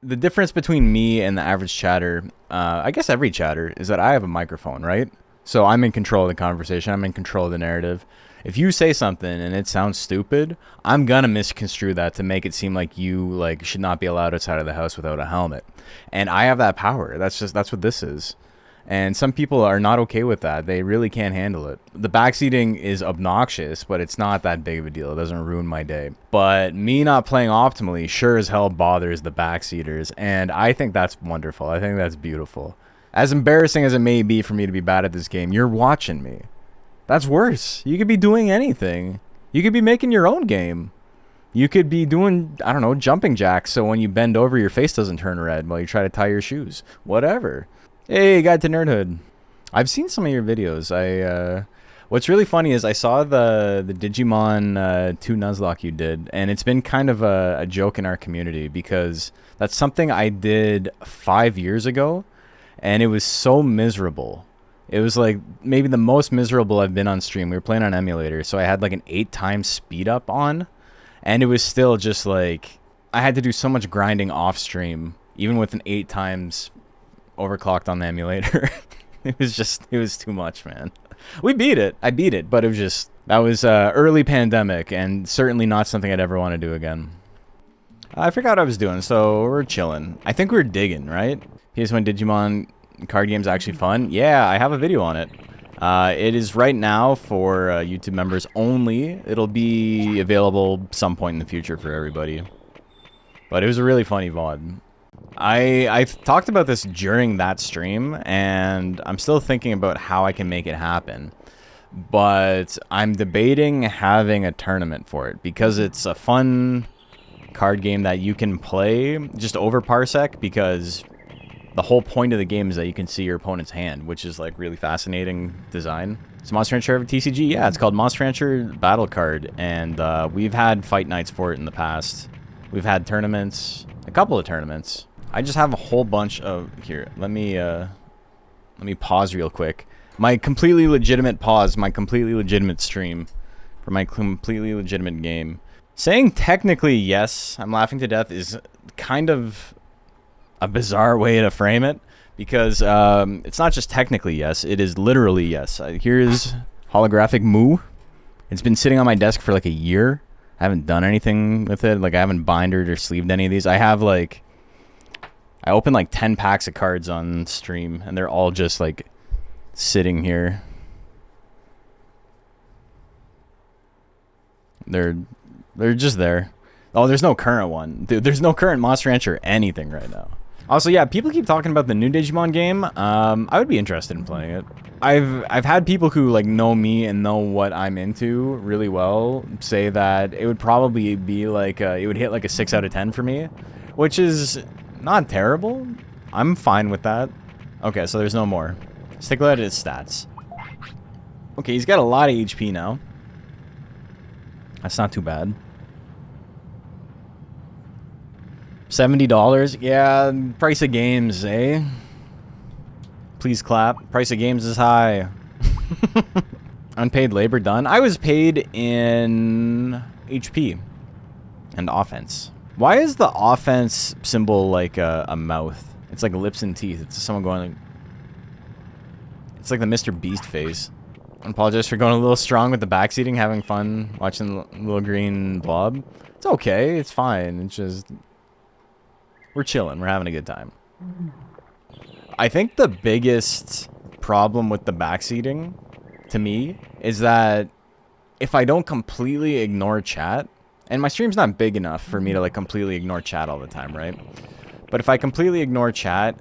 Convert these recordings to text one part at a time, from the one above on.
the difference between me and the average chatter, I guess every chatter, is that I have a microphone, right? So I'm in control of the conversation. I'm in control of the narrative. If you say something and it sounds stupid, I'm gonna misconstrue that to make it seem like you like should not be allowed outside of the house without a helmet. And I have that power. That's what this is. And some people are not okay with that. They really can't handle it. The backseating is obnoxious, but it's not that big of a deal. It doesn't ruin my day. But me not playing optimally sure as hell bothers the backseaters. And I think that's wonderful. I think that's beautiful. As embarrassing as it may be for me to be bad at this game, you're watching me. That's worse. You could be doing anything. You could be making your own game. You could be doing, I don't know, jumping jacks so when you bend over, your face doesn't turn red while you try to tie your shoes. Whatever. Hey, Guide to Nerdhood. I've seen some of your videos. What's really funny is I saw the Digimon 2 Nuzlocke you did, and it's been kind of a joke in our community because that's something I did 5 years ago, and it was so miserable. It was like maybe the most miserable I've been on stream. We were playing on emulator, so I had like an 8x speed up on, and it was still just like I had to do so much grinding off stream, even with an 8x overclocked on the emulator. It was too much, man. We beat it. I beat it, but it was just, that was early pandemic and certainly not something I'd ever want to do again. I forgot what I was doing, so we're chilling. I think we're digging, right? PS1 Digimon card game's actually fun. Yeah, I have a video on it. It is right now for YouTube members only. It'll be available some point in the future for everybody. But it was a really funny VOD. I talked about this during that stream, and I'm still thinking about how I can make it happen. But I'm debating having a tournament for it, because it's a fun card game that you can play just over Parsec, because the whole point of the game is that you can see your opponent's hand, which is like really fascinating design. It's Monster Rancher of TCG? Yeah, it's called Monster Rancher Battle Card, and we've had fight nights for it in the past. We've had tournaments, a couple of tournaments. I just have a whole bunch of, here, let me pause real quick. My completely legitimate pause, my completely legitimate stream for my completely legitimate game. Saying technically yes, I'm laughing to death is kind of a bizarre way to frame it, because it's not just technically yes, it is literally yes. Here's holographic Moo. It's been sitting on my desk for like a year. I haven't done anything with it. Like I haven't bindered or sleeved any of these. I have like, I opened like 10 packs of cards on stream, and they're all just like sitting here. They're just there. Oh, there's no current one. Dude, there's no current Monster Rancher or anything right now. Also, yeah, people keep talking about the new Digimon game. I would be interested in playing it. I've had people who like know me and know what I'm into really well say that it would probably be like it would hit like a 6 out of 10 for me, which is not terrible. I'm fine with that. Okay, so there's no more. Let's take a look at his stats. Okay, he's got a lot of HP now. That's not too bad. $70? Yeah, price of games, eh? Please clap. Price of games is high. Unpaid labor done. I was paid in HP and offense. Why is the offense symbol like a mouth? It's like lips and teeth. It's someone going like... It's like the Mr. Beast face. I apologize for going a little strong with the backseating, having fun watching the little green blob. It's okay. It's fine. It's just... We're chilling. We're having a good time. I think the biggest problem with the backseating, to me, is that if I don't completely ignore chat, and my stream's not big enough for me to like completely ignore chat all the time, right? But if I completely ignore chat,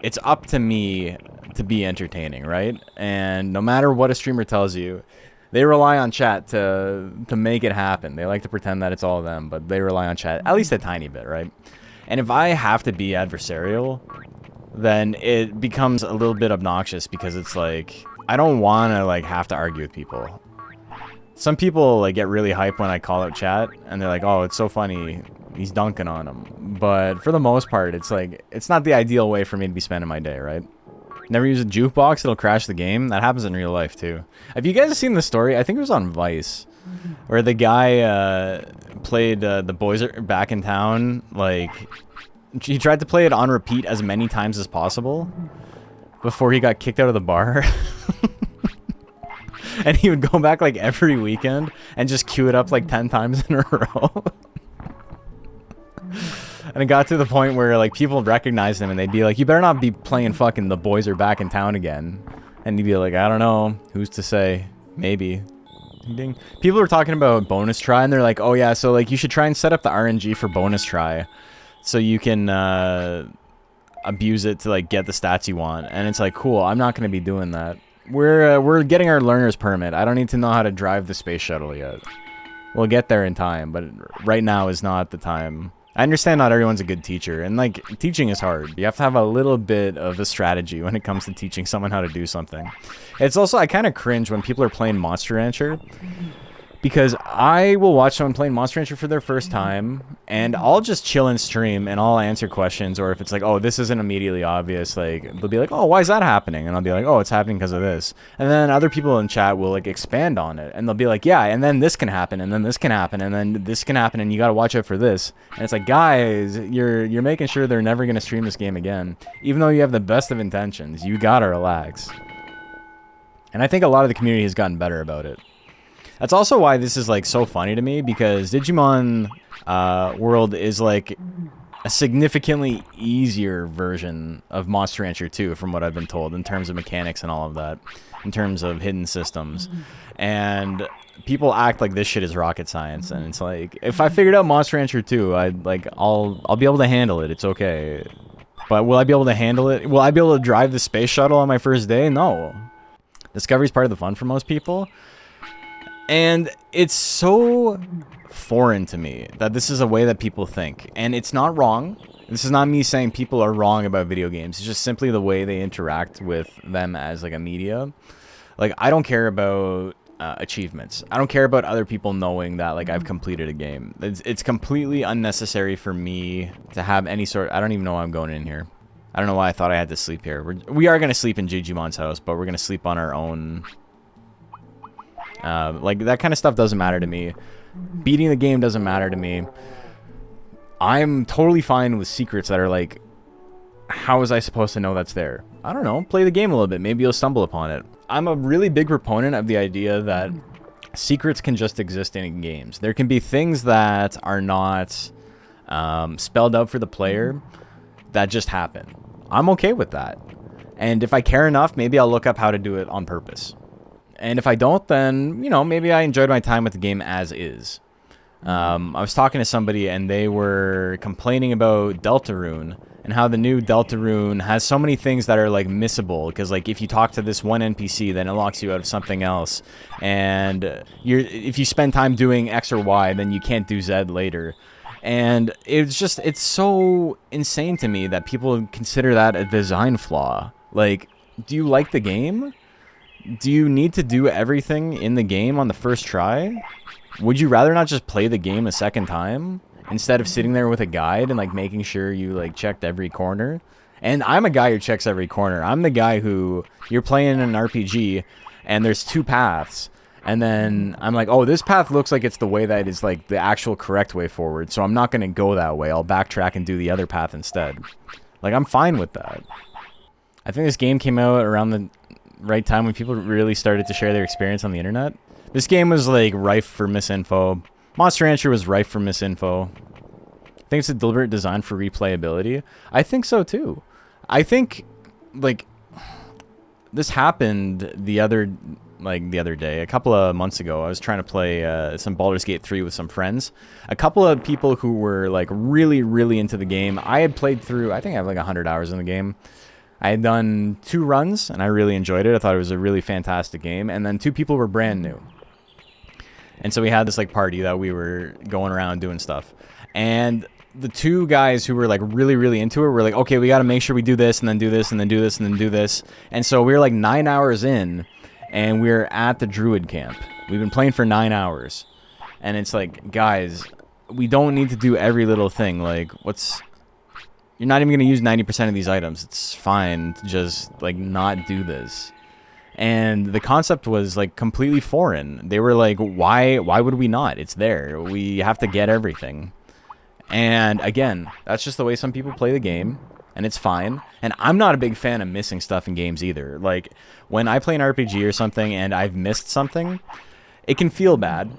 it's up to me to be entertaining, right? And no matter what a streamer tells you, they rely on chat to make it happen. They like to pretend that it's all them, but they rely on chat at least a tiny bit, right? And if I have to be adversarial, then it becomes a little bit obnoxious, because it's like I don't want to like have to argue with people. Some people like get really hyped when I call out chat, and they're like, "Oh, it's so funny, he's dunking on him." But for the most part, it's like it's not the ideal way for me to be spending my day, right? Never use a jukebox, it'll crash the game. That happens in real life too. Have you guys seen the story? I think it was on Vice, where the guy played The Boys Are Back in Town, like, he tried to play it on repeat as many times as possible before he got kicked out of the bar. And he would go back like every weekend and just queue it up like 10 times in a row. And it got to the point where like people recognized him and they'd be like, you better not be playing fucking The Boys Are Back in Town again. And he'd be like, I don't know, who's to say, maybe. Ding. People were talking about bonus try and they're like, oh yeah, so like you should try and set up the RNG for bonus try so you can abuse it to like get the stats you want. And it's like, cool, I'm not going to be doing that. We're getting our learner's permit. I don't need to know how to drive the space shuttle yet. We'll get there in time, but right now is not the time. I understand not everyone's a good teacher, and like teaching is hard. You have to have a little bit of a strategy when it comes to teaching someone how to do something. It's also, I kind of cringe when people are playing Monster Rancher, because I will watch someone playing Monster Rancher for their first time, and I'll just chill and stream, and I'll answer questions, or if it's like, oh, this isn't immediately obvious, like, they'll be like, oh, why is that happening? And I'll be like, oh, it's happening because of this. And then other people in chat will, like, expand on it, and they'll be like, yeah, and then this can happen, and then this can happen, and then this can happen, and you gotta watch out for this. And it's like, guys, you're making sure they're never gonna stream this game again. Even though you have the best of intentions, you gotta relax. And I think a lot of the community has gotten better about it. That's also why this is, like, so funny to me, because Digimon World is, like, a significantly easier version of Monster Rancher 2, from what I've been told, in terms of mechanics and all of that, in terms of hidden systems. And people act like this shit is rocket science, and it's like, if I figured out Monster Rancher 2, I'll be able to handle it. It's okay. But will I be able to handle it? Will I be able to drive the space shuttle on my first day? No. Discovery's part of the fun for most people. And it's so foreign to me that this is a way that people think. And it's not wrong. This is not me saying people are wrong about video games. It's just simply the way they interact with them as, like, a media. Like, I don't care about achievements. I don't care about other people knowing that, like, I've completed a game. It's completely unnecessary for me to have any sort... I don't even know why I'm going in here. I don't know why I thought I had to sleep here. We are going to sleep in Digimon's house, but we're going to sleep on our own... like, that kind of stuff doesn't matter to me. Beating the game doesn't matter to me. I'm totally fine with secrets that are like, how was I supposed to know that's there? I don't know. Play the game a little bit. Maybe you'll stumble upon it. I'm a really big proponent of the idea that secrets can just exist in games. There can be things that are not spelled out for the player that just happen. I'm okay with that. And if I care enough, maybe I'll look up how to do it on purpose. And if I don't, then, you know, maybe I enjoyed my time with the game as is. I was talking to somebody and they were complaining about Deltarune and how the new Deltarune has so many things that are, like, missable. Because, like, if you talk to this one NPC, then it locks you out of something else. And if you spend time doing X or Y, then you can't do Z later. And it's so insane to me that people consider that a design flaw. Like, do you like the game? Do you need to do everything in the game on the first try? Would you rather not just play the game a second time instead of sitting there with a guide and, like, making sure you, like, checked every corner? And I'm a guy who checks every corner. I'm the guy who, you're playing an RPG and there's two paths, and then I'm like, oh, this path looks like it's the way that is, like, the actual correct way forward, so I'm not going to go that way. I'll backtrack and do the other path instead. Like, I'm fine with that. I think this game came out around the right time when people really started to share their experience on the internet. This game was, like, rife for misinfo. Monster Rancher was rife for misinfo. I think it's a deliberate design for replayability. I think so too. I think, like, this happened the other day, a couple of months ago. I was trying to play some Baldur's Gate 3 with some friends. A couple of people who were, like, really, really into the game. I had played through, I think I have, like, 100 hours in the game. I had done 2 runs, and I really enjoyed it. I thought it was a really fantastic game. And then 2 people were brand new. And so we had this, like, party that we were going around doing stuff. And the 2 guys who were, like, really, really into it were like, okay, we got to make sure we do this, and then do this, and then do this, and then do this. And so we were, like, 9 hours in, and we're at the Druid camp. We've been playing for 9 hours. And it's like, guys, we don't need to do every little thing. Like, you're not even going to use 90% of these items. It's fine to just, like, not do this. And the concept was like completely foreign. They were like, why would we not? It's there. We have to get everything. And again, that's just the way some people play the game, and it's fine. And I'm not a big fan of missing stuff in games either. Like, when I play an RPG or something and I've missed something, it can feel bad.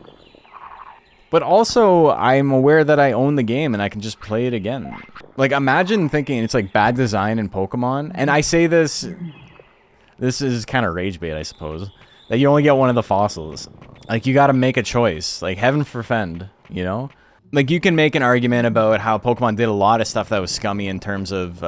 But also, I'm aware that I own the game and I can just play it again. Like, imagine thinking it's like bad design in Pokemon. And I say this is kind of rage bait, I suppose, that you only get one of the fossils. Like, you gotta make a choice. Like, heaven forfend, you know? Like, you can make an argument about how Pokemon did a lot of stuff that was scummy in terms of,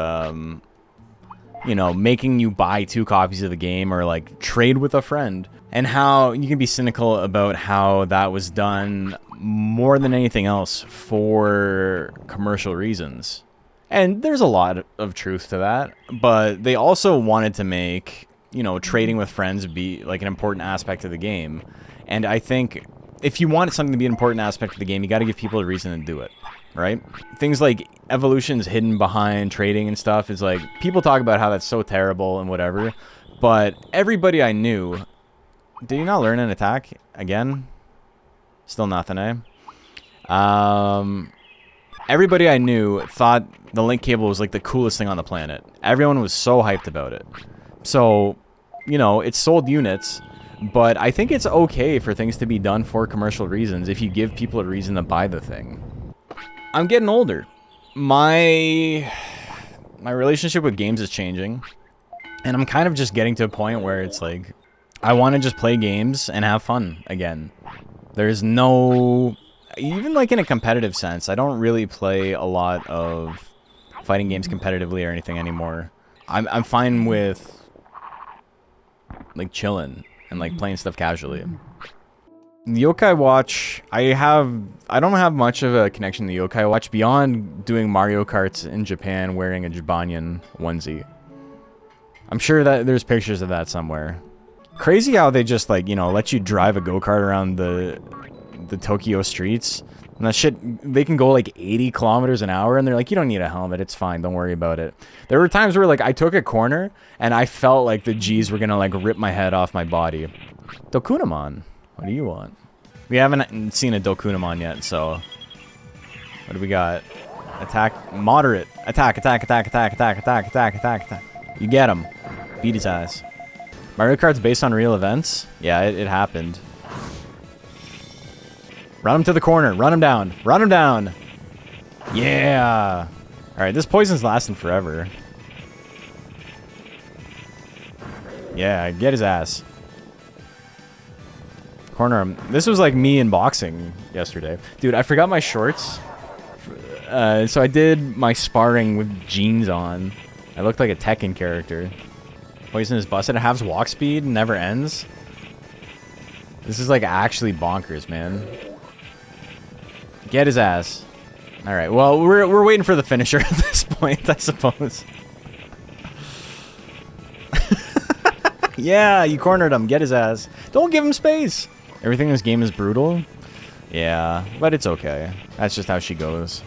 you know, making you buy 2 copies of the game or, like, trade with a friend. And how you can be cynical about how that was done more than anything else for commercial reasons. And there's a lot of truth to that. But they also wanted to make, you know, trading with friends be, like, an important aspect of the game. And I think if you want something to be an important aspect of the game, you got to give people a reason to do it, right? Things like evolutions hidden behind trading and stuff is like, people talk about how that's so terrible and whatever, but everybody I knew, did you not learn an attack again? Still nothing, eh? Everybody I knew thought the link cable was like the coolest thing on the planet. Everyone was so hyped about it. So, you know, it sold units. But I think it's okay for things to be done for commercial reasons if you give people a reason to buy the thing. I'm getting older. My relationship with games is changing. And I'm kind of just getting to a point where it's like, I want to just play games and have fun again. There's no... Even like in a competitive sense, I don't really play a lot of fighting games competitively or anything anymore. I'm fine with like chilling and like playing stuff casually. The Yokai Watch, I don't have much of a connection to the Yokai Watch beyond doing Mario Karts in Japan wearing a Jabanian onesie. I'm sure that there's pictures of that somewhere. Crazy how they just like, you know, let you drive a go-kart around the Tokyo streets. And that shit, they can go like 80 kilometers an hour, and they're like, you don't need a helmet, it's fine, don't worry about it. There were times where like I took a corner, and I felt like the G's were gonna like rip my head off my body. Dokunamon, what do you want? We haven't seen a Dokunamon yet, so... What do we got? Attack, moderate. Attack, attack, attack, attack, attack, attack, attack, attack, attack. You get him. Beat his ass. Mario Kart's based on real events? Yeah, it happened. Run him to the corner. Run him down. Run him down. Yeah. Alright, this poison's lasting forever. Yeah, get his ass. Corner him. This was like me in boxing yesterday. Dude, I forgot my shorts. So I did my sparring with jeans on. I looked like a Tekken character. Poison is busted. It has walk speed. Never ends. This is like actually bonkers, man. Get his ass. Alright, well, we're waiting for the finisher at this point, I suppose. Yeah, you cornered him. Get his ass. Don't give him space. Everything in this game is brutal. Yeah, but it's okay. That's just how she goes.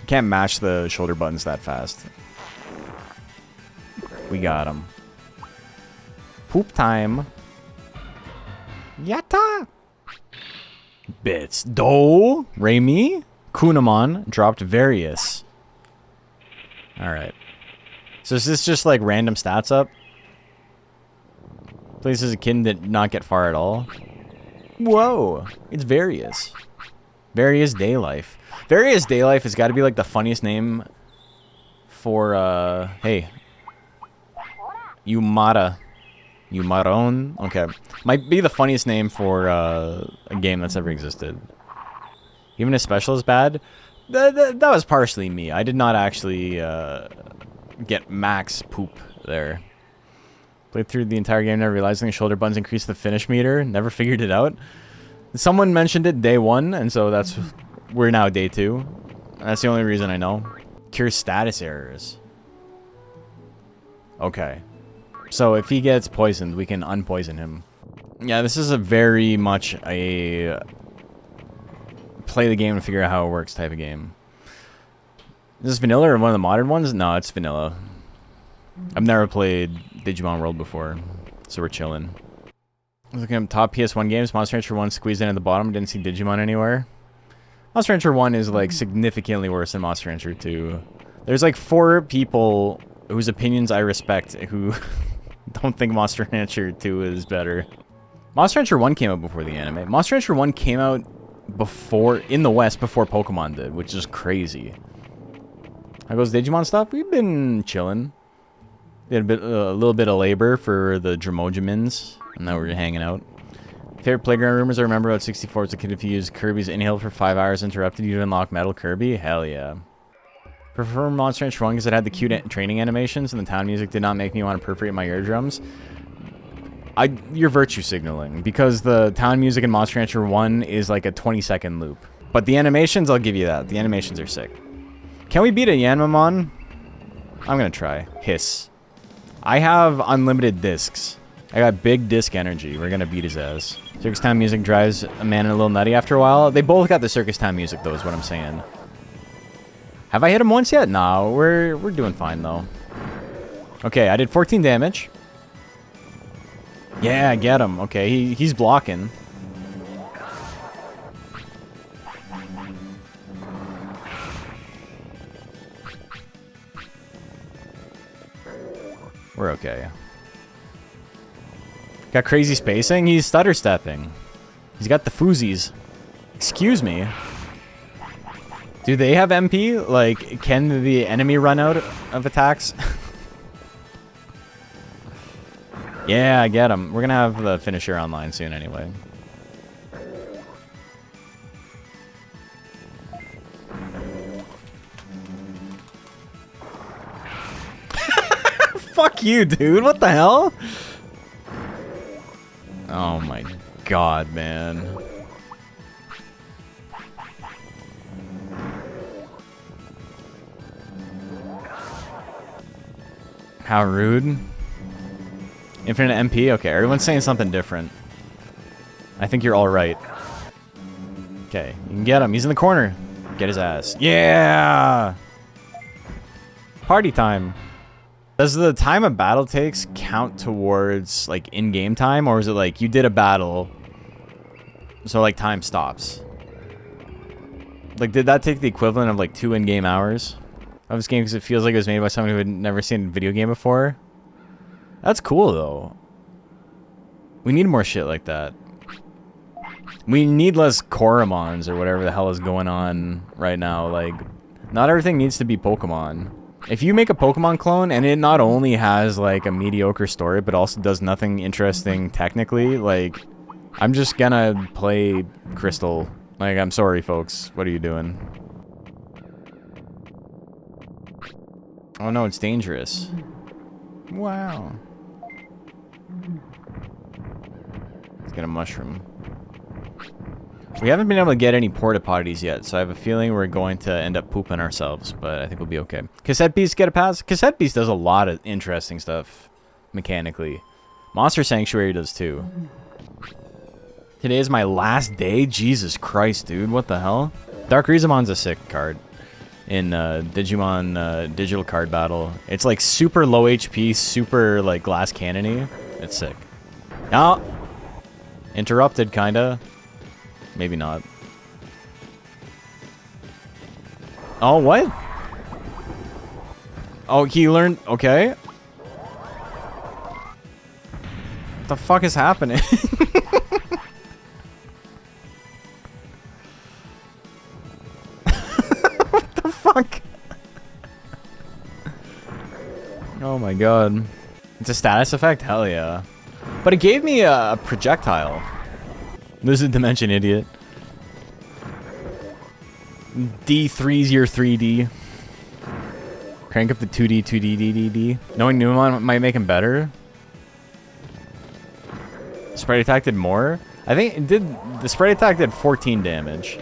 Can't mash the shoulder buttons that fast. We got him. Poop time. Yatta! Bits. Do. Raimi. Kunamon. Dropped various. Alright. So is this just like random stats up? Places a kid did not get far at all. Whoa. It's various. Various Day Life. Various Day Life has got to be like the funniest name for, hey. Yumara. Yumaron? Okay. Might be the funniest name for a game that's ever existed. Even if special is bad, that was partially me. I did not actually get max poop there. Played through the entire game, never realizing the shoulder buttons increase the finish meter. Never figured it out. Someone mentioned it day 1, and so that's... We're now day 2. That's the only reason I know. Cure status errors. Okay. So if he gets poisoned, we can unpoison him. Yeah, this is a very much a play the game and figure out how it works type of game. Is this vanilla or one of the modern ones? No, it's vanilla. I've never played Digimon World before, so we're chilling. I was looking at top PS1 games. Monster Rancher 1 squeezed in at the bottom. Didn't see Digimon anywhere. Monster Rancher 1 is like significantly worse than Monster Rancher 2. There's like 4 people whose opinions I respect who don't think Monster Rancher 2 is better. Monster Rancher 1 came out before the anime. Monster Rancher 1 came out before, in the West, before Pokemon did, which is crazy. How goes Digimon stuff? We've been chilling. Did a little bit of labor for the Dremojimins, and now we're hanging out. Favorite playground rumors I remember about 64 as a kid. If you use Kirby's Inhale for 5 hours interrupted, you'd unlock Metal Kirby? Hell yeah. Prefer Monster Rancher 1 because it had the cute training animations and the town music did not make me want to perforate my eardrums. You're virtue signaling because the town music in Monster Rancher 1 is like a 20-second loop. But the animations, I'll give you that. The animations are sick. Can we beat a Yanmamon? I'm gonna try. Hiss. I have unlimited discs. I got big disc energy. We're gonna beat his ass. Circus Town music drives a man a little nutty after a while. They both got the Circus Town music though, is what I'm saying. Have I hit him once yet? No, we're doing fine though. Okay, I did 14 damage. Yeah, get him. Okay, he's blocking. We're okay. Got crazy spacing. He's stutter stepping. He's got the foozies. Excuse me. Do they have MP? Like, can the enemy run out of attacks? Yeah, I get him. We're gonna have the finisher online soon anyway. Fuck you, dude. What the hell? Oh my god, man. How rude. Infinite MP? Okay, everyone's saying something different. I think you're all right. Okay, you can get him. He's in the corner. Get his ass. Yeah! Party time. Does the time a battle takes count towards, like, in-game time? Or is it like, you did a battle, so, like, time stops? Like, did that take the equivalent of, like, 2 in-game hours of this game? Because it feels like it was made by someone who had never seen a video game before. That's cool, though. We need more shit like that. We need less Koromons or whatever the hell is going on right now. Like, not everything needs to be Pokemon. If you make a Pokemon clone and it not only has, like, a mediocre story, but also does nothing interesting technically, like, I'm just gonna play Crystal. Like, I'm sorry, folks. What are you doing? Oh, no, it's dangerous. Wow. Let's get a mushroom. We haven't been able to get any porta potties yet, so I have a feeling we're going to end up pooping ourselves, but I think we'll be okay. Cassette Beast get a pass? Cassette Beast does a lot of interesting stuff mechanically. Monster Sanctuary does too. Today is my last day? Jesus Christ, dude. What the hell? Dark Rizamon's a sick card in Digimon digital card battle. It's like super low HP, super like glass cannon-y. It's sick. Oh! Interrupted, kinda. Maybe not. Oh, what? Oh, he learned... Okay. What the fuck is happening? What the fuck? Oh my god. It's a status effect? Hell yeah. But it gave me a projectile. This is Dimension Idiot. D3's your 3D. Crank up the 2D, 2D. Knowing Numeman might make him better. Sprite attack did more. I think it did. The sprite attack did 14 damage.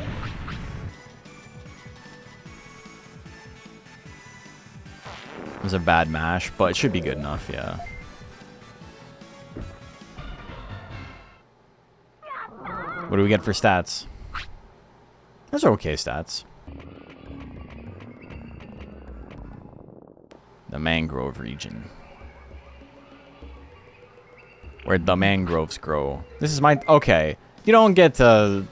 It was a bad mash, but it should be good enough, yeah. What do we get for stats? Those are okay stats. The Mangrove region. Where the mangroves grow. This is my... Okay. You don't get to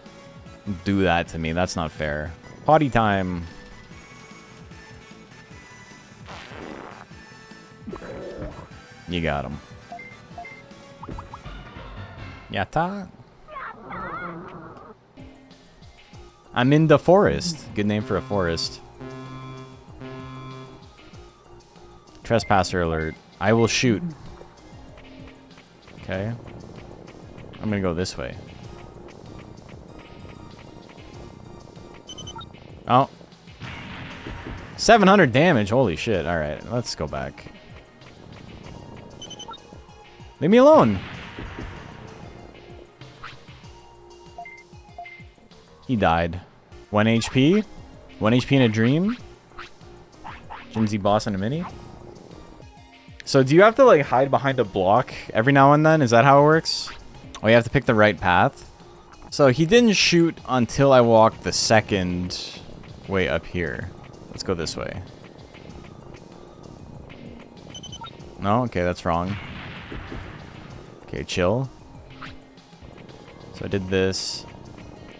do that to me. That's not fair. Potty time. You got him. Yatta. I'm in the forest. Good name for a forest. Trespasser alert. I will shoot. Okay. I'm gonna go this way. Oh. 700 damage. Holy shit. Alright, let's go back. Leave me alone. He died. 1 HP? 1 HP in a dream? Jimsy boss in a mini? So do you have to like hide behind a block every now and then? Is that how it works? Oh, you have to pick the right path? So he didn't shoot until I walked the second way up here. Let's go this way. No? Okay, that's wrong. Okay, chill. So I did this.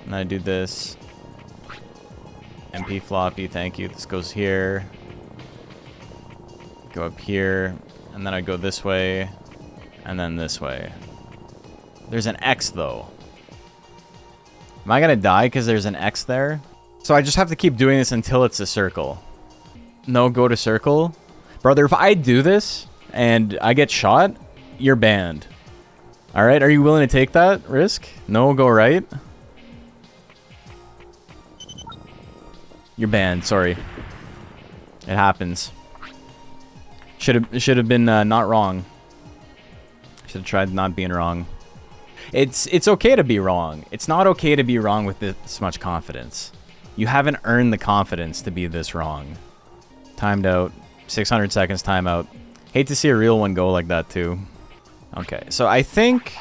And I do this. MP floppy, thank you. This goes here. Go up here. And then I go this way. And then this way. There's an X, though. Am I gonna die because there's an X there? So I just have to keep doing this until it's a circle. No, go to circle. Brother, if I do this and I get shot, you're banned. Alright, are you willing to take that risk? No, go right. You're banned, sorry. It happens. Should have been not wrong. Should have tried not being wrong. It's okay to be wrong. It's not okay to be wrong with this much confidence. You haven't earned the confidence to be this wrong. Timed out. 600 seconds timeout. Hate to see a real one go like that too. Okay, so I think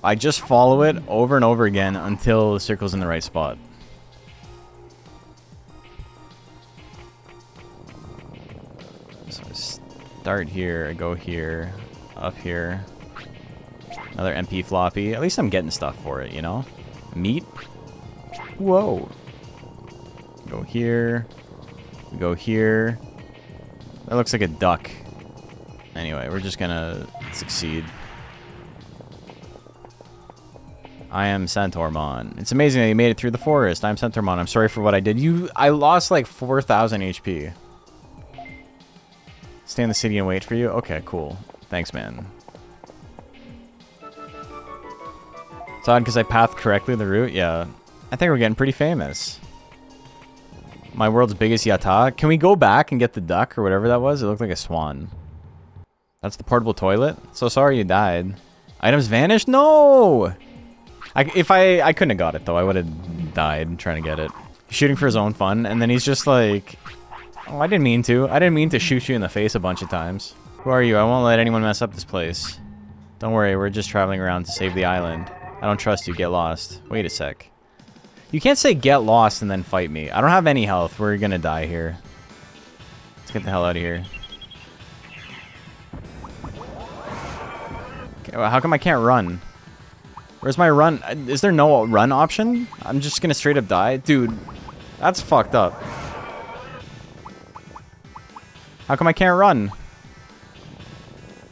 I just follow it over and over again until the circle's in the right spot. So I start here, I go here, up here. Another MP floppy. At least I'm getting stuff for it, you know? Meat. Whoa. Go here. Go here. That looks like a duck. Anyway, we're just gonna succeed. I am Centaurmon. It's amazing that you made it through the forest. I'm Centaurmon. I'm sorry for what I did. I lost like 4,000 HP. Stay in the city and wait for you? Okay, cool. Thanks, man. It's odd because I pathed correctly the route. Yeah. I think we're getting pretty famous. My world's biggest yatta. Can we go back and get the duck or whatever that was? It looked like a swan. That's the portable toilet? So sorry you died. Items vanished? No! I couldn't have got it though. I would have died trying to get it. He's shooting for his own fun, and then he's just like... Oh, I didn't mean to. I didn't mean to shoot you in the face a bunch of times. Who are you? I won't let anyone mess up this place. Don't worry, we're just traveling around to save the island. I don't trust you. Get lost. Wait a sec. You can't say get lost and then fight me. I don't have any health. We're gonna die here. Let's get the hell out of here. Okay, well, how come I can't run? Where's my run? Is there no run option? I'm just gonna straight up die? Dude, that's fucked up. How come I can't run?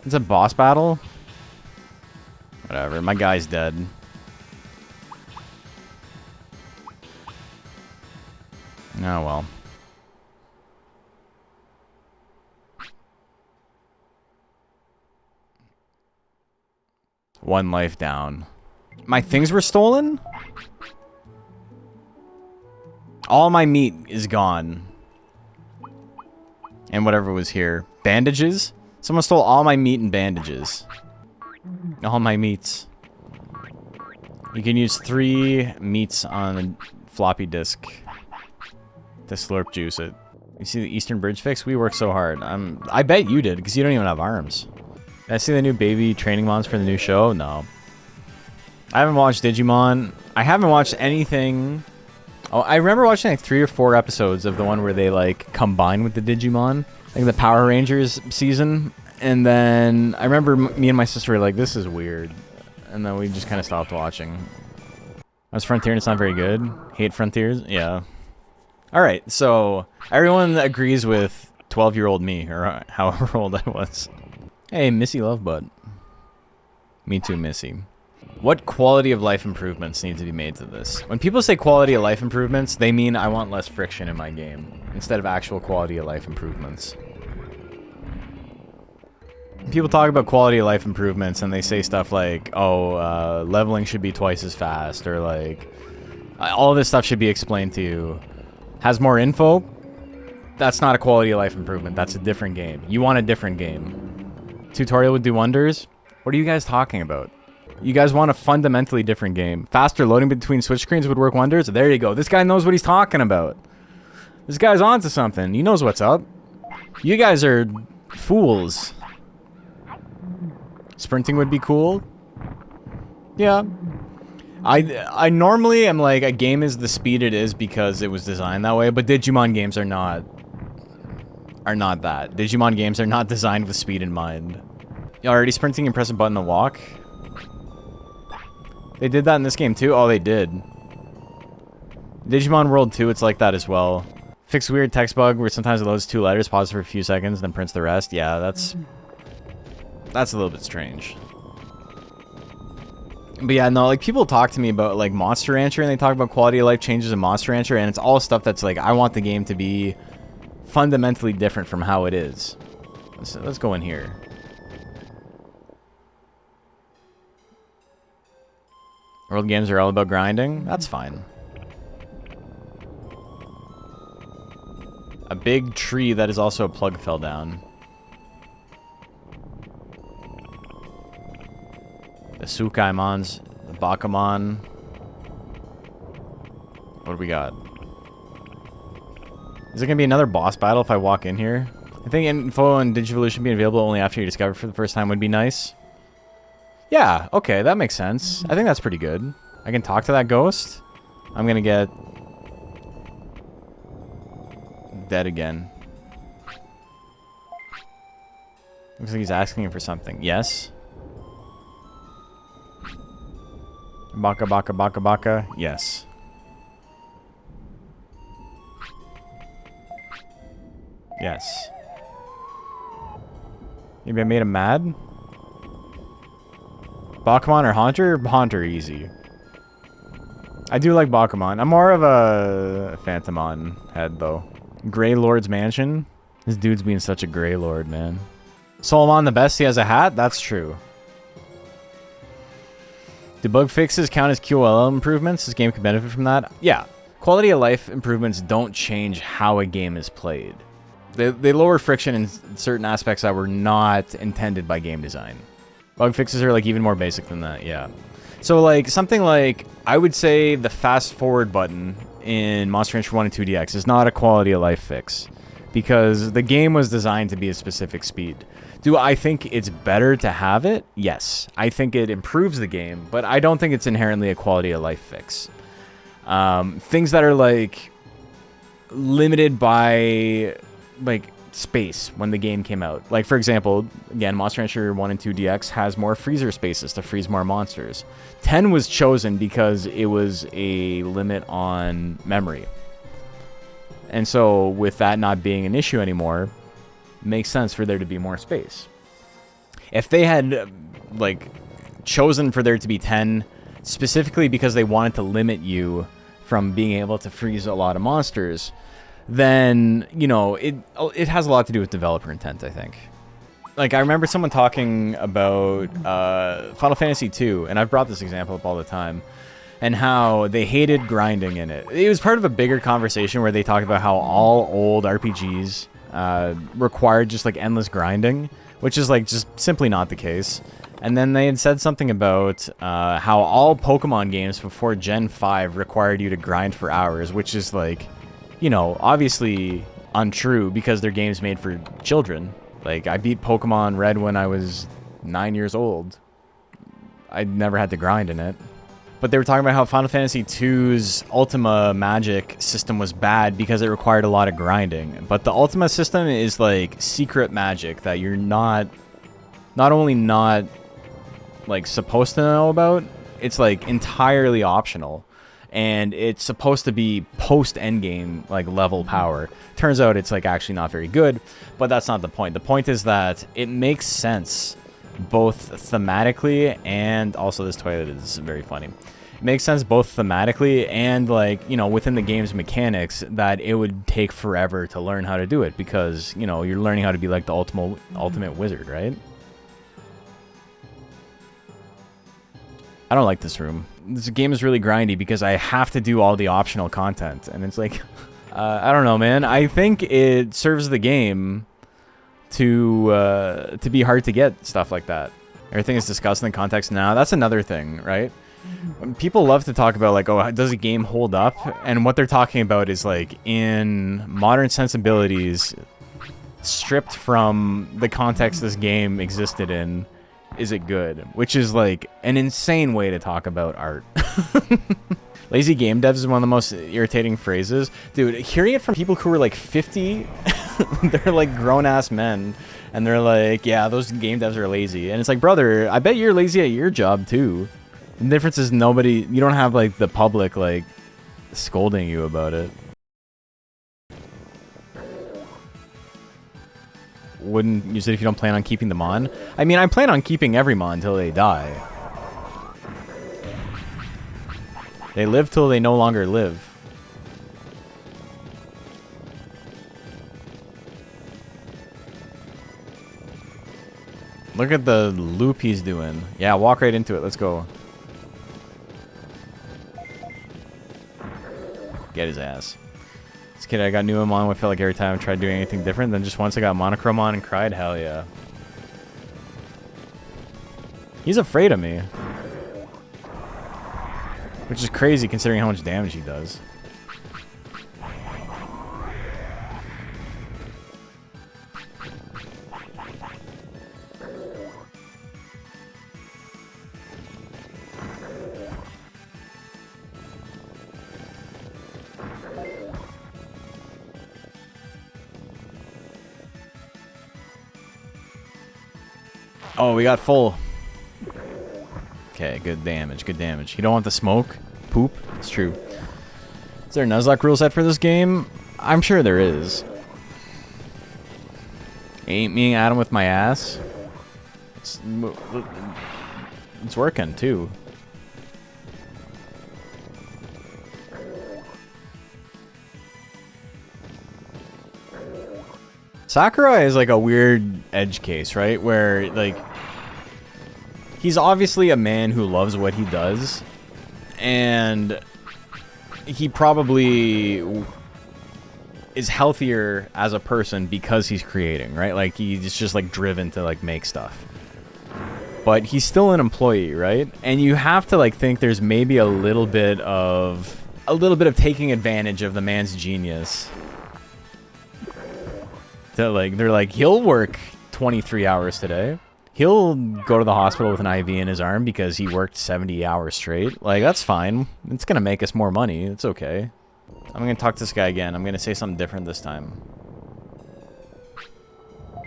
It's a boss battle? Whatever, my guy's dead. Oh well. One life down. My things were stolen? All my meat is gone. And whatever was here. Bandages? Someone stole all my meat and bandages. All my meats. You can use 3 meats on a floppy disk to slurp juice it. You see the Eastern Bridge fix? We worked so hard. I bet you did, because you don't even have arms. Did I see the new baby training mons for the new show? No. I haven't watched Digimon. I haven't watched anything. Oh, I remember watching like 3 or 4 episodes of the one where they like combine with the Digimon. Like the Power Rangers season. And then I remember me and my sister were like, this is weird. And then we just kind of stopped watching. I was Frontier and it's not very good. Hate Frontiers? Yeah. Alright, so everyone agrees with 12-year-old me, or however old I was. Hey, Missy Lovebud. Me too, Missy. What quality of life improvements need to be made to this? When people say quality of life improvements, they mean I want less friction in my game, instead of actual quality of life improvements. People talk about quality of life improvements and they say stuff like, oh, leveling should be twice as fast, or like, all this stuff should be explained to you. Has more info? That's not a quality of life improvement. That's a different game. You want a different game. Tutorial would do wonders? What are you guys talking about? You guys want a fundamentally different game. Faster loading between switch screens would work wonders? There you go. This guy knows what he's talking about. This guy's onto something. He knows what's up. You guys are fools. Sprinting would be cool. Yeah. I normally am like, a game is the speed it is because it was designed that way, but Digimon games are not that. Digimon games are not designed with speed in mind. You already sprinting and press a button to walk? They did that in this game too? Oh, they did. Digimon World 2, it's like that as well. Fix weird text bug where sometimes it loads 2 letters, pauses for a few seconds, then prints the rest. Yeah, that's a little bit strange. But yeah, no, like, people talk to me about, like, Monster Rancher, and they talk about quality of life changes in Monster Rancher, and it's all stuff that's, like, I want the game to be fundamentally different from how it is. Let's go in here. World games are all about grinding? That's fine. A big tree that is also a plug fell down. The Sukaimons, the Bakumon. What do we got? Is it going to be another boss battle if I walk in here? I think info on Digivolution being available only after you discover for the first time would be nice. Yeah, okay, that makes sense. I think that's pretty good. I can talk to that ghost. I'm going to get dead again. Looks like he's asking for something. Yes. Baka baka baka baka. Yes. Yes. Maybe I made him mad? Bakumon or Haunter? Haunter, easy. I do like Bakumon. I'm more of a Phantomon head, though. Grey Lord's Mansion? This dude's being such a Grey Lord, man. Solomon the best, he has a hat? That's true. Do bug fixes count as QOL improvements? This game could benefit from that? Yeah. Quality of life improvements don't change how a game is played. They lower friction in certain aspects that were not intended by game design. Bug fixes are like even more basic than that, yeah. So like something like, I would say the fast forward button in Monster Rancher 1 and 2DX is not a quality of life fix, because the game was designed to be a specific speed. Do I think it's better to have it? Yes. I think it improves the game, but I don't think it's inherently a quality of life fix. Things that are like limited by like space when the game came out. Like, for example, again, Monster Rancher 1 and 2 DX has more freezer spaces to freeze more monsters. 10 was chosen because it was a limit on memory. And so with that not being an issue anymore, it makes sense for there to be more space. If they had like chosen for there to be 10 specifically because they wanted to limit you from being able to freeze a lot of monsters, then, you know, it has a lot to do with developer intent, I think. Like, I remember someone talking about Final Fantasy II, and I've brought this example up all the time, and how they hated grinding in it. It was part of a bigger conversation where they talked about how all old RPGs required just, like, endless grinding, which is, like, just simply not the case. And then they had said something about how all Pokemon games before Gen 5 required you to grind for hours, which is, like, you know, obviously untrue because they're games made for children. Like, I beat Pokemon Red when I was 9 years old. I never had to grind in it. But they were talking about how Final Fantasy II's Ultima Magic system was bad because it required a lot of grinding. But the Ultima system is like secret magic that you're not not only not like supposed to know about, it's like entirely optional. And it's supposed to be post endgame like level power. Turns out it's like actually not very good, but that's not the point. The point is that it makes sense both thematically and also this toilet is very funny. It makes sense both thematically and like, you know, within the game's mechanics that it would take forever to learn how to do it because, you know, you're learning how to be like the ultimate wizard, right? I don't like this room. This game is really grindy because I have to do all the optional content. And it's like, I don't know, man. I think it serves the game to be hard to get stuff like that. Everything is discussed in the context now. That's another thing, right? People love to talk about like, oh, does a game hold up? And what they're talking about is like in modern sensibilities, stripped from the context this game existed in, is it good? Which is like an insane way to talk about art. Lazy game devs is one of the most irritating phrases. Dude, hearing it from people who are like 50, they're like grown-ass men, and they're like, yeah, those game devs are lazy. And it's like, brother, I bet you're lazy at your job too. The difference is you don't have like the public like scolding you about it. Wouldn't use it if you don't plan on keeping them on. I mean, I plan on keeping every mon until they die. They live till they no longer live. Look at the loop he's doing. Yeah, walk right into it. Let's go. Get his ass. This kid, I got Numeman. I felt like every time I tried doing anything different, then just once I got Monochrome on and cried, hell yeah. He's afraid of me. Which is crazy considering how much damage he does. Oh, we got full. Okay, good damage, good damage. You don't want the smoke? Poop? It's true. Is there a Nuzlocke rule set for this game? I'm sure there is. Ain't me Adam with my ass. It's working, too. Sakurai is like a weird edge case, right? Where, like, he's obviously a man who loves what he does, and he probably is healthier as a person because he's creating, right? Like, he's just, like, driven to, like, make stuff. But he's still an employee, right? And you have to, like, think there's maybe a little bit of taking advantage of the man's genius. To, like, they're like, he'll work 23 hours today. He'll go to the hospital with an IV in his arm because he worked 70 hours straight. Like, that's fine. It's going to make us more money. It's okay. I'm going to talk to this guy again. I'm going to say something different this time.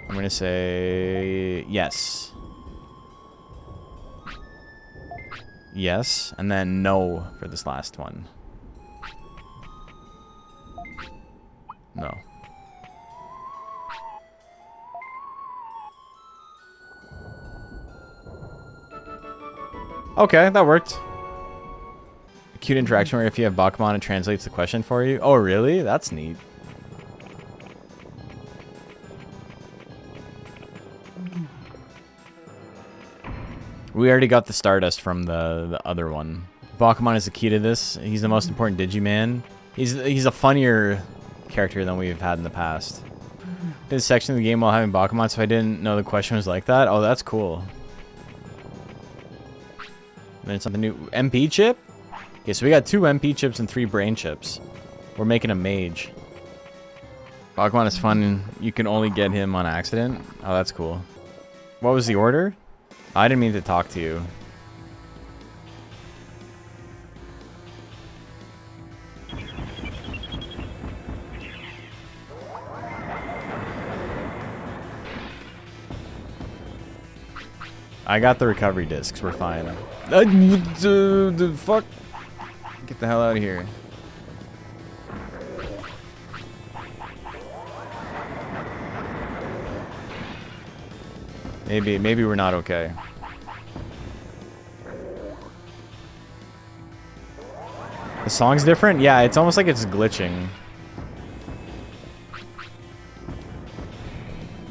I'm going to say yes. Yes. And then no for this last one. No. Okay, that worked. A cute interaction where if you have Bakuman, it translates the question for you. Oh, really? That's neat. We already got the Stardust from the other one. Bakuman is the key to this. He's the most important Digimon. He's a funnier character than we've had in the past. Did a section of the game while having Bakuman, so I didn't know the question was like that. Oh, that's cool. And then something new. MP chip? Okay, so we got 2 MP chips and 3 brain chips. We're making a mage. Bakuman is fun. You can only get him on accident. Oh, that's cool. What was the order? I didn't mean to talk to you. I got the recovery discs. We're fine. The fuck? Get the hell out of here. Maybe we're not okay. The song's different? Yeah, it's almost like it's glitching.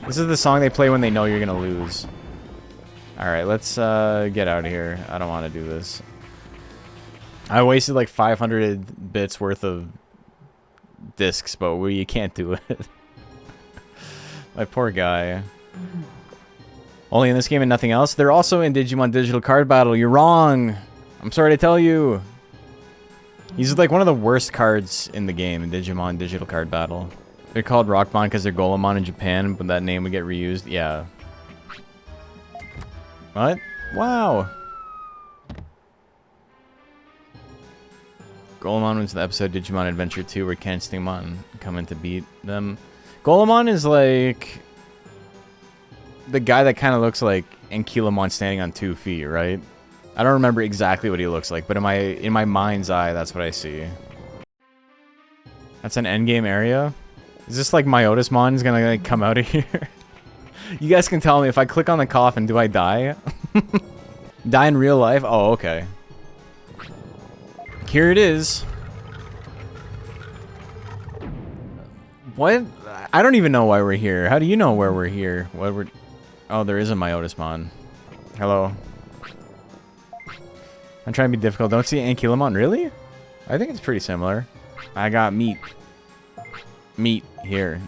This is the song they play when they know you're gonna lose. Alright, let's get out of here. I don't want to do this. I wasted like 500 bits worth of discs, but you can't do it. My poor guy. Only in this game and nothing else? They're also in Digimon Digital Card Battle. You're wrong! I'm sorry to tell you. He's like one of the worst cards in the game in Digimon Digital Card Battle. They're called Rockmon because they're Golemon in Japan, but that name would get reused. Yeah. What? Wow. Golemon was the episode Digimon Adventure 2 where Ken Stingmon come in to beat them. Golemon is like the guy that kind of looks like Ankylamon standing on 2 feet, right? I don't remember exactly what he looks like, but in my mind's eye, that's what I see. That's an endgame area? Is this like Myotismon is gonna like, come out of here? You guys can tell me, if I click on the coffin, do I die? Die in real life? Oh, okay. Here it is. What? I don't even know why we're here. How do you know where we're here? Oh, there is a Myotismon. Hello. I'm trying to be difficult. Don't see Ankylamon. Really? I think it's pretty similar. I got meat. Meat here.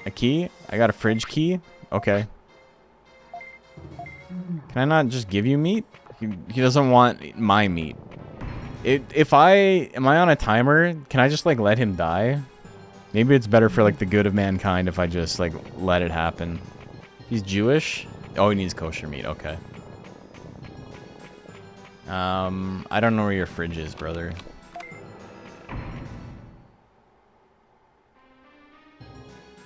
A key? I got a fridge key? Okay. Can I not just give you meat? He doesn't want my meat. Am I on a timer? Can I just like let him die? Maybe it's better for like the good of mankind if I just like let it happen. He's Jewish? Oh, he needs kosher meat. Okay. I don't know where your fridge is, brother.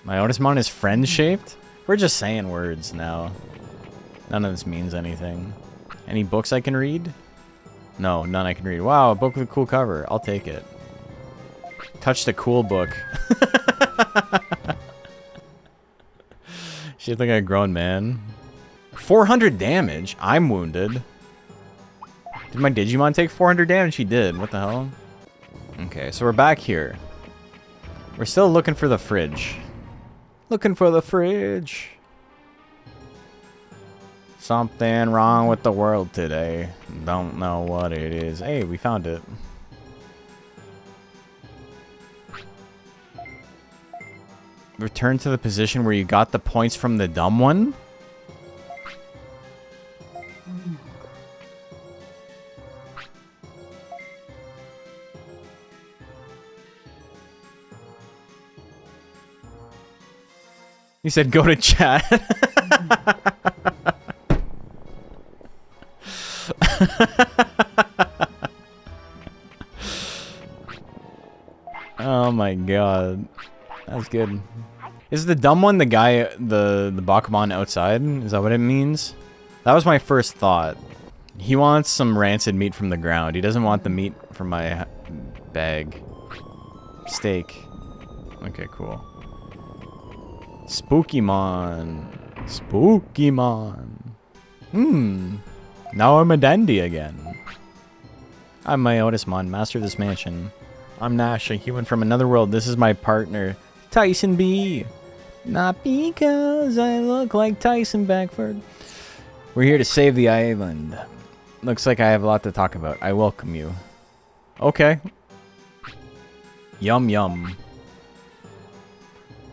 Myotismon is friend-shaped? We're just saying words now. None of this means anything. Any books I can read? No, none I can read. Wow, a book with a cool cover. I'll take it. Touch the cool book. Shaped like a grown man. 400 damage? I'm wounded. Did my Digimon take 400 damage? He did. What the hell? Okay, so we're back here. We're still looking for the fridge. Looking for the fridge. Something wrong with the world today. Don't know what it is. Hey, we found it. Return to the position where you got the points from the dumb one? He said go to chat. Oh my god. That's good. Is the dumb one the guy, the Bakuman outside? Is that what it means? That was my first thought. He wants some rancid meat from the ground. He doesn't want the meat from my bag. Steak. Okay, cool. Spookymon. Spookymon. Now I'm a dandy again. I'm Myotismon, master of this mansion. I'm Nash, a human from another world. This is my partner, Tyson B. Not because I look like Tyson Beckford. We're here to save the island. Looks like I have a lot to talk about. I welcome you. Okay. Yum yum.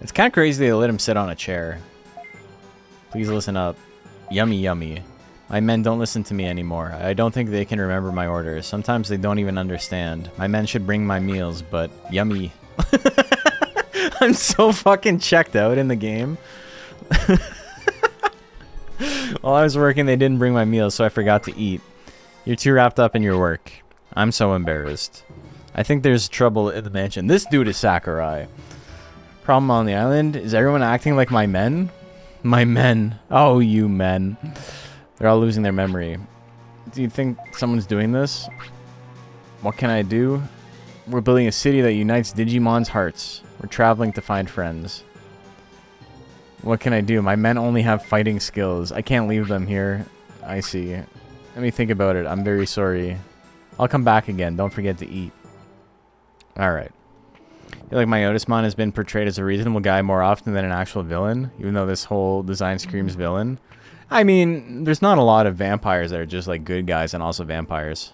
It's kind of crazy they let him sit on a chair. Please listen up. Yummy yummy. My men don't listen to me anymore. I don't think they can remember my orders. Sometimes they don't even understand. My men should bring my meals, but yummy. I'm so fucking checked out in the game. While I was working, they didn't bring my meals, so I forgot to eat. You're too wrapped up in your work. I'm so embarrassed. I think there's trouble in the mansion. This dude is Sakurai. Problem on the island? Is everyone acting like my men? My men. Oh, you men. They're all losing their memory. Do you think someone's doing this? What can I do? We're building a city that unites Digimon's hearts. We're traveling to find friends. What can I do? My men only have fighting skills. I can't leave them here. I see. Let me think about it. I'm very sorry. I'll come back again. Don't forget to eat. Alright. I feel like Myotismon has been portrayed as a reasonable guy more often than an actual villain, even though this whole design screams villain. I mean, there's not a lot of vampires that are just like good guys and also vampires.